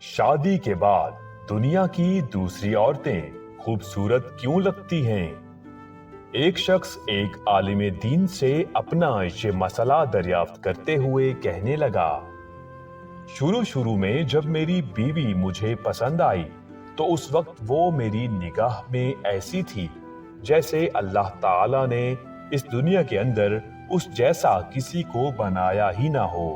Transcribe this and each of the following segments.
शादी के बाद दुनिया की दूसरी औरतें खूबसूरत क्यों लगती हैं? एक शख्स एक आलिम दीन से अपना ये मसला दरियाफ्त करते हुए कहने लगा, शुरू शुरू में जब मेरी बीवी मुझे पसंद आई तो उस वक्त वो मेरी निगाह में ऐसी थी जैसे अल्लाह ताला ने इस दुनिया के अंदर उस जैसा किसी को बनाया ही ना हो।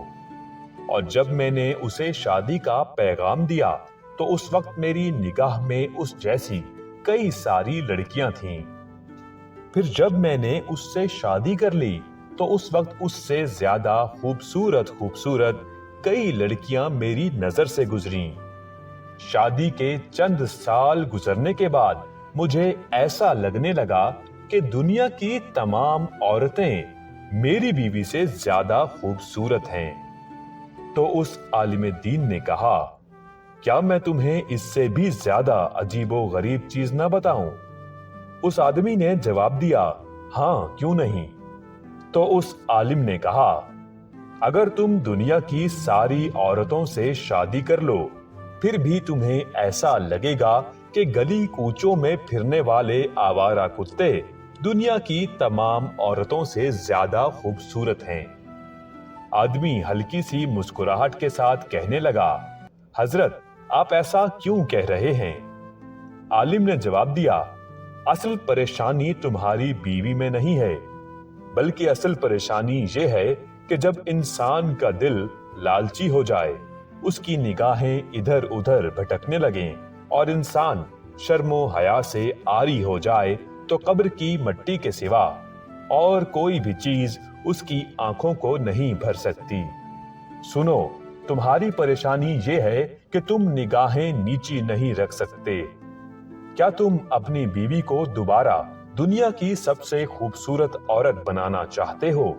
और जब मैंने उसे शादी का पैगाम दिया तो उस वक्त मेरी निगाह में उस जैसी कई सारी लड़कियां थीं। फिर जब मैंने उससे शादी कर ली तो उस वक्त उससे ज्यादा खूबसूरत कई लड़कियां मेरी नजर से गुजरीं। शादी के चंद साल गुजरने के बाद मुझे ऐसा लगने लगा कि दुनिया की तमाम औरतें मेरी बीवी से ज्यादा खूबसूरत हैं। तो उस आलिम दीन ने कहा, क्या मैं तुम्हें इससे भी ज्यादा अजीबो गरीब चीज न बताऊं? उस आदमी ने जवाब दिया, हाँ क्यों नहीं। तो उस आलिम ने कहा, अगर तुम दुनिया की सारी औरतों से शादी कर लो फिर भी तुम्हें ऐसा लगेगा कि गली कूचों में फिरने वाले आवारा कुत्ते दुनिया की तमाम औरतों से ज्यादा खूबसूरत हैं। आदमी हल्की सी मुस्कुराहट के साथ कहने लगा, हजरत आप ऐसा क्यों कह रहे हैं? आलिम ने जवाब दिया, असल परेशानी तुम्हारी बीवी में नहीं है, बल्कि असल परेशानी ये है कि जब इंसान का दिल लालची हो जाए, उसकी निगाहें इधर उधर भटकने लगें और इंसान शर्मो हया से आरी हो जाए तो कब्र की मट्टी के सिवा और कोई भी चीज उसकी आंखों को नहीं भर सकती। सुनो, तुम्हारी परेशानी ये है कि तुम निगाहें नीची नहीं रख सकते। क्या तुम अपनी बीवी को दोबारा दुनिया की सबसे खूबसूरत औरत बनाना चाहते हो?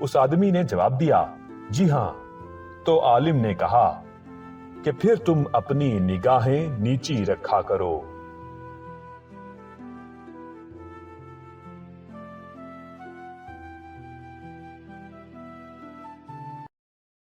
उस आदमी ने जवाब दिया, जी हां। तो आलिम ने कहा कि फिर तुम अपनी निगाहें नीची रखा करो।